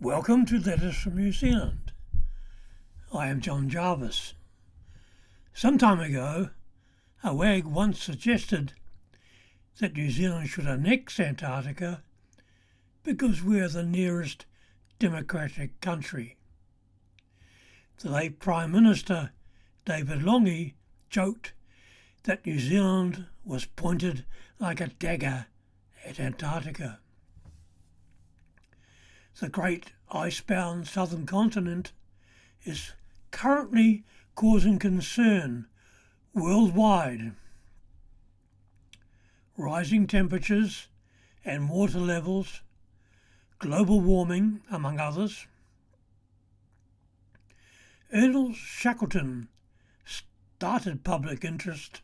Welcome to Letters from New Zealand. I am John Jarvis. Some time ago, a wag once suggested that New Zealand should annex Antarctica because we are the nearest democratic country. The late Prime Minister David Lange joked that New Zealand was pointed like a dagger at Antarctica. The great icebound southern continent is currently causing concern worldwide. Rising temperatures and water levels, global warming, among others. Ernest Shackleton started public interest.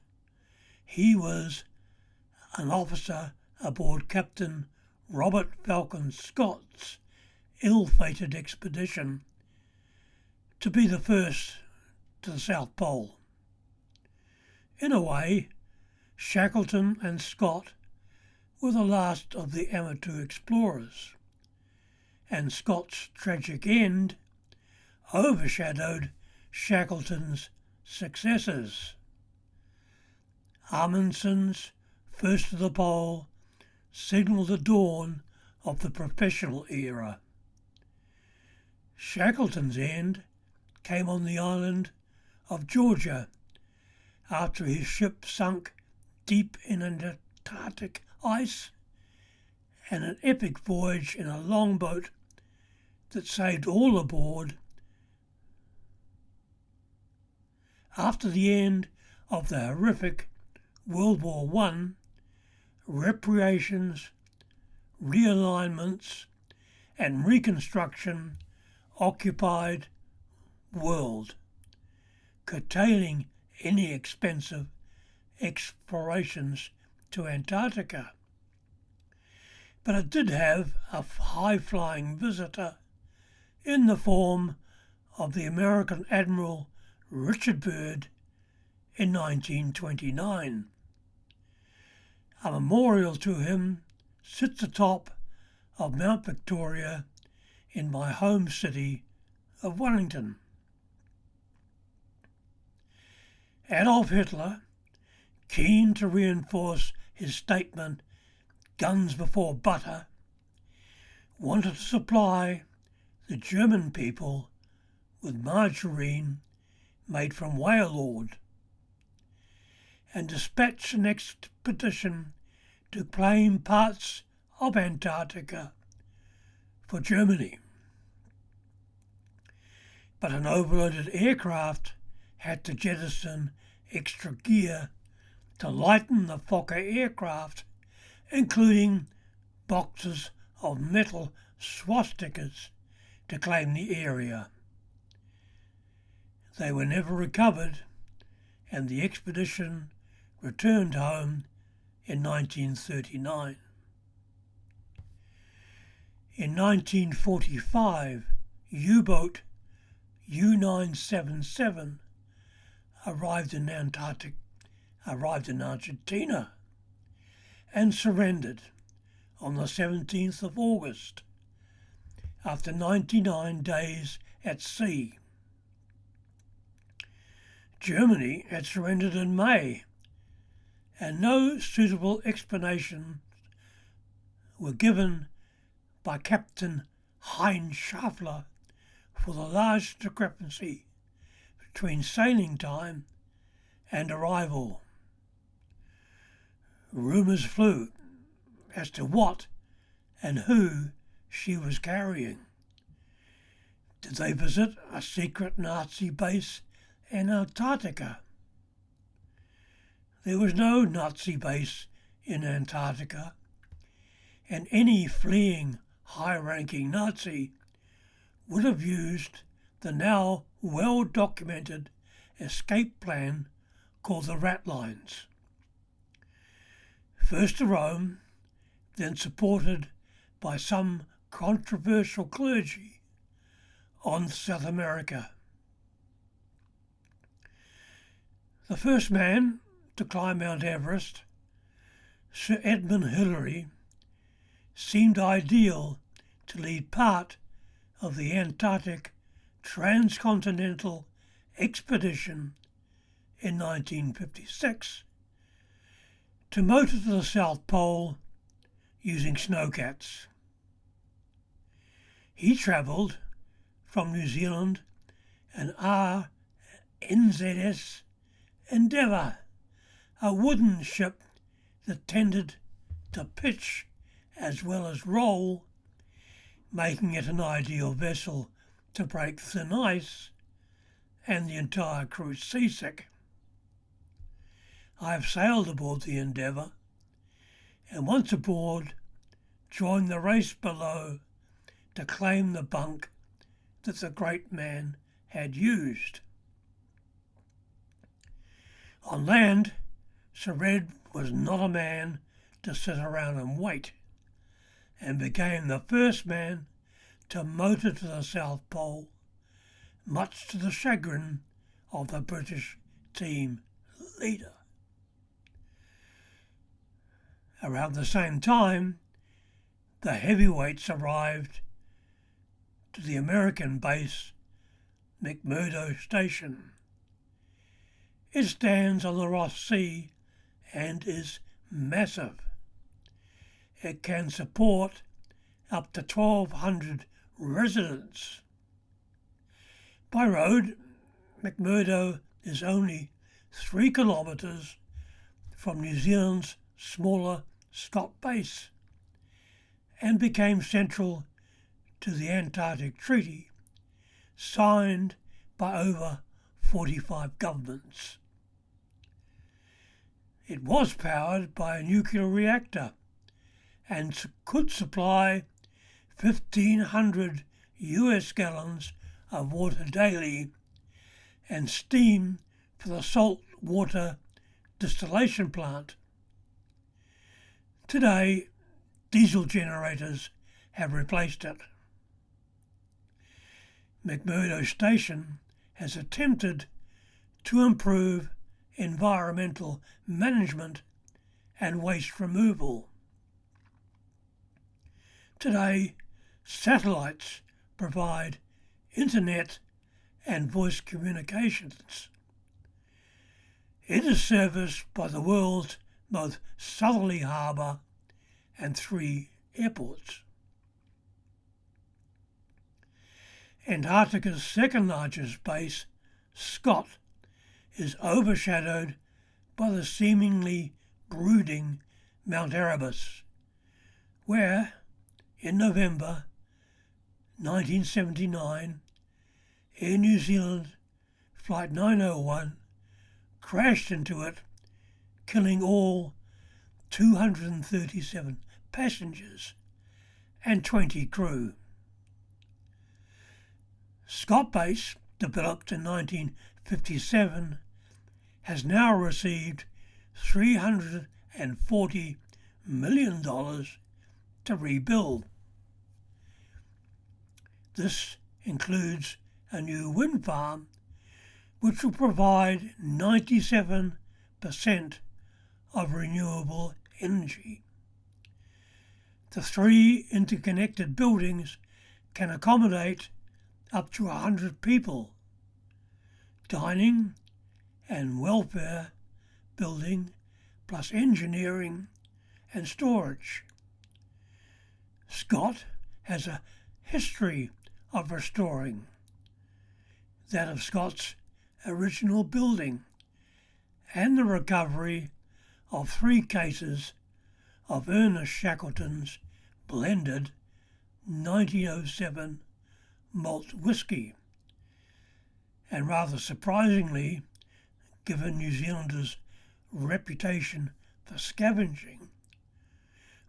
He was an officer aboard Captain Robert Falcon Scott's ill-fated expedition to be the first to the South Pole. In a way, Shackleton and Scott were the last of the amateur explorers, and Scott's tragic end overshadowed Shackleton's successes. Amundsen's first to the pole signalled the dawn of the professional era. Shackleton's end came on the island of Georgia after his ship sunk deep in Antarctic ice and an epic voyage in a longboat that saved all aboard. After the end of the horrific World War I, reparations, realignments and reconstruction occupied world, curtailing any expensive explorations to Antarctica. But it did have a high-flying visitor in the form of the American Admiral Richard Byrd in 1929. A memorial to him sits atop of Mount Victoria in my home city of Wellington. Adolf Hitler, keen to reinforce his statement, guns before butter, wanted to supply the German people with margarine made from whale lard, and dispatched an expedition to claim parts of Antarctica for Germany. But an overloaded aircraft had to jettison extra gear to lighten the Fokker aircraft, including boxes of metal swastikas to claim the area. They were never recovered, and the expedition returned home in 1939. In 1945, U-boat U-977 arrived in Argentina and surrendered on the 17th of August after 99 days at sea. Germany had surrendered in May, and no suitable explanations were given by Captain Heinz Schaffler for the large discrepancy between sailing time and arrival. Rumours flew as to what and who she was carrying. Did they visit a secret Nazi base in Antarctica? There was no Nazi base in Antarctica, and any fleeing high-ranking Nazi would have used the now well-documented escape plan called the Rat Lines. First to Rome, then supported by some controversial clergy on South America. The first man to climb Mount Everest, Sir Edmund Hillary, seemed ideal to lead part of the Antarctic transcontinental expedition in 1956 to motor to the South Pole using snowcats. He travelled from New Zealand an RNZS Endeavour, a wooden ship that tended to pitch as well as roll, making it an ideal vessel to break thin ice and the entire crew seasick. I have sailed aboard the Endeavour, and once aboard joined the race below to claim the bunk that the great man had used. On land, Sir Red was not a man to sit around and wait, and became the first man to motor to the South Pole, much to the chagrin of the British team leader. Around the same time, the heavyweights arrived to the American base McMurdo Station. It stands on the Ross Sea and is massive. It can support up to 1,200 residents. By road, McMurdo is only 3 kilometres from New Zealand's smaller Scott base and became central to the Antarctic Treaty, signed by over 45 governments. It was powered by a nuclear reactor and could supply 1,500 US gallons of water daily and steam for the salt water distillation plant. Today, diesel generators have replaced it. McMurdo Station has attempted to improve environmental management and waste removal. Today, satellites provide internet and voice communications. It is serviced by the world's most southerly harbour and 3 airports. Antarctica's second largest base, Scott, is overshadowed by the seemingly brooding Mount Erebus, where, in November 1979, Air New Zealand Flight 901 crashed into it, killing all 237 passengers and 20 crew. Scott Base, developed in 1957, has now received $340 million to rebuild. This includes a new wind farm which will provide 97% of renewable energy. The 3 interconnected buildings can accommodate up to 100 people. Dining and welfare building plus engineering and storage. Scott has a history of restoring, that of Scott's original building, and the recovery of 3 cases of Ernest Shackleton's blended 1907 malt whisky. And rather surprisingly, given New Zealanders' reputation for scavenging,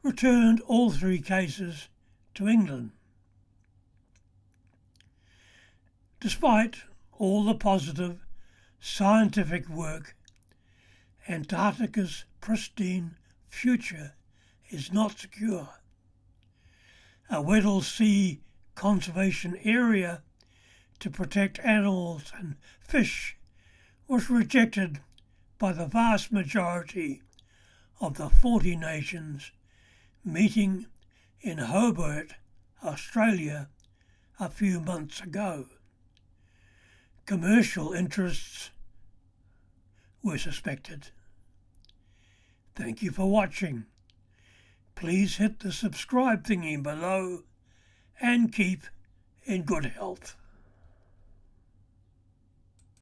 returned all 3 cases to England. Despite all the positive scientific work, Antarctica's pristine future is not secure. A Weddell Sea conservation area to protect animals and fish was rejected by the vast majority of the 40 nations meeting in Hobart, Australia, a few months ago. Commercial interests were suspected. Thank you for watching. Please hit the subscribe thingy below and keep in good health.